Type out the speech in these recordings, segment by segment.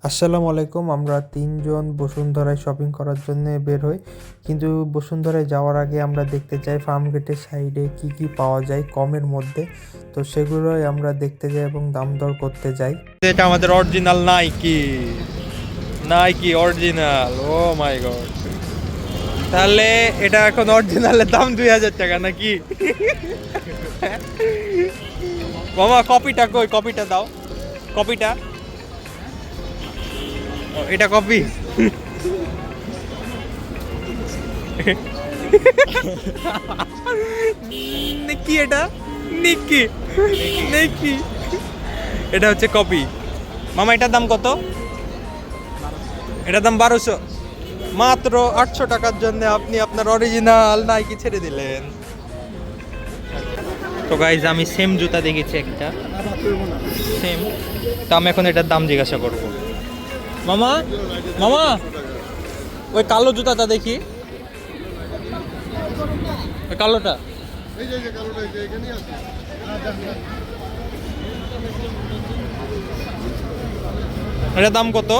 আসসালামু আলাইকুম। আমরা ৩ জন বসুন্ধরায় শপিং করার জন্যে বের হই। কিন্তু বসুন্ধরায় যাওয়ার আগে আমরা দেখতে চাই ফার্মগেটের সাইডে কি পাওয়া যায় কমের মধ্যে। তো সেগুলোই আমরা দেখতে যাই এবং দাম দর করতে যাই। এটা আমাদের অরিজিনাল নাইকি, নাইকি অরিজিনাল। ও মাই গড, তাহলে এটা এখন অরিজিনালের দাম 2000 টাকা নাকি? মামা কপিটা কই? কপিটা দাও, কপিটা। এটা কপি। নিকি, এটা নিকি, নিকি, এটা হচ্ছে কপি। মামা এটার দাম কত? এটার দাম 1200। মাত্র 800 টাকার জন্য আপনি আপনার অরিজিনাল নাইকি ছেড়ে দিলেন। তো গাইজ আমি সেম জুতা দেখেছি একটা, সেম। তো আমি এখন এটার দাম জিজ্ঞাসা করব। মামা, মামা ওই কালো জুতাটা দেখি, ওই কালোটা। এটার দাম কত?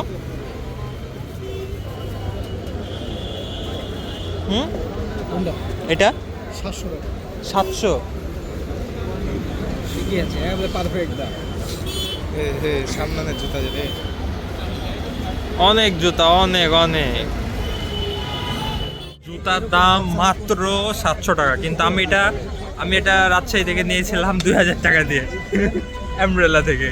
এটা 700। ঠিকই আছে, পারফেক্ট দাম। সামনের জুতা যেটা অনেক জুতা, অনেক অনেক জুতার দাম মাত্র 700 টাকা। কিন্তু আমি এটা রাজশাহী থেকে নিয়েছিলাম 2000 টাকা দিয়ে, অ্যামব্রেলা থেকে।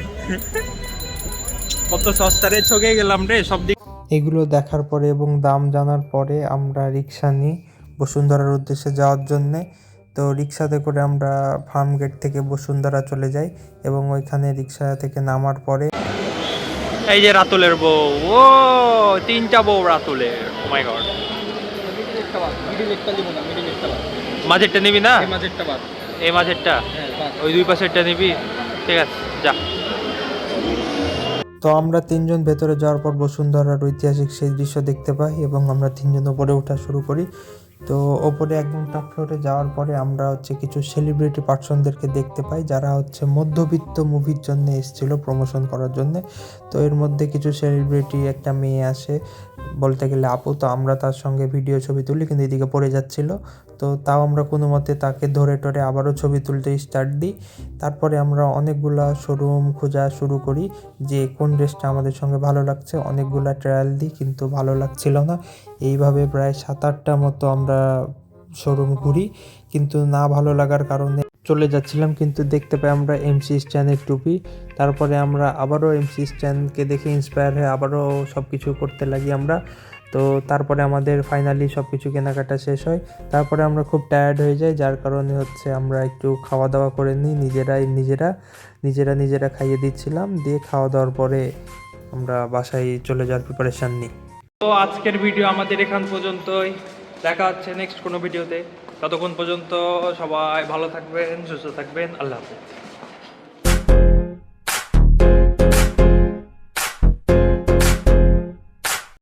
কত সস্তারে ঠকে গেলাম রে সব দিক। এগুলো দেখার পরে এবং দাম জানার পরে আমরা রিক্সা নিই বসুন্ধরার উদ্দেশ্যে যাওয়ার জন্যে। তো রিক্সাতে করে আমরা ফার্মগেট থেকে বসুন্ধরা চলে যাই এবং ওইখানে রিক্সা থেকে নামার পরে এই যে রাতুলের বউ, ও 3টা বউ রাতুলের। ও মাই গড, মাঝেরটা নিবি না? এই মাঝেরটা, ওই 2 পাশেরটা নিবি? ঠিক আছে, যা। তো আমরা 3 জন ভেতরে যাওয়ার পর বসুন্ধরার ঐতিহাসিক সেই দৃশ্য দেখতে পাই এবং আমরা 3 জন ওপরে ওঠা শুরু করি। তো ওপরে একদম টপ ফ্লোরে যাওয়ার পরে আমরা কিছু সেলিব্রিটি পার্সনদেরকে দেখতে পাই, যারা মধ্যবিত্ত মুভির জন্য এসেছিল প্রমোশন করার জন্য। তো এর মধ্যে কিছু সেলিব্রিটি, একটা মেয়ে আসে, বলতে গেলে আপু। তো আমরা তার সঙ্গে ভিডিও ছবি তুলি, কিন্তু এদিকে পড়ে যাচ্ছিল। তো তাও আমরা কোনো মতে তাকে ধরে টরে আবারও ছবি তুলতে স্টার্ট দিই। তারপরে আমরা অনেকগুলা শোরুম খোঁজা শুরু করি যে কোন ড্রেসটা আমাদের সঙ্গে ভালো লাগছে। অনেকগুলা ট্রায়াল দিই, কিন্তু ভালো লাগছিল না। এইভাবে প্রায় 7-8টা মতো আমরা শোরুম ঘুরি, কিন্তু না ভালো লাগার কারণে চলে যাচ্ছিলাম। কিন্তু দেখতে পাই আমরা এমসি স্ট্যানের টুপি। তারপরে আমরা আবারও এমসি স্ট্যানকে দেখে ইন্সপায়ার হয়ে আবারও সব কিছু করতে লাগি আমরা। তো তারপরে আমাদের ফাইনালি সব কিছু কেনাকাটা শেষ হয়। তারপরে আমরা খুব টায়ার্ড হয়ে যাই, যার কারণে আমরা একটু খাওয়া দাওয়া করে নিই নিজেরা খাইয়ে দিচ্ছিলাম। দিয়ে খাওয়া দাওয়ার পরে আমরা বাসায় চলে যাওয়ার প্রিপারেশান নিই। তো আজকের ভিডিও আমাদের এখান পর্যন্তই। দেখা হচ্ছে নেক্সট কোনো ভিডিওতে। ততক্ষণ পর্যন্ত সবাই ভালো থাকবেন, সুস্থ থাকবেন। আল্লাহ হাফেজ।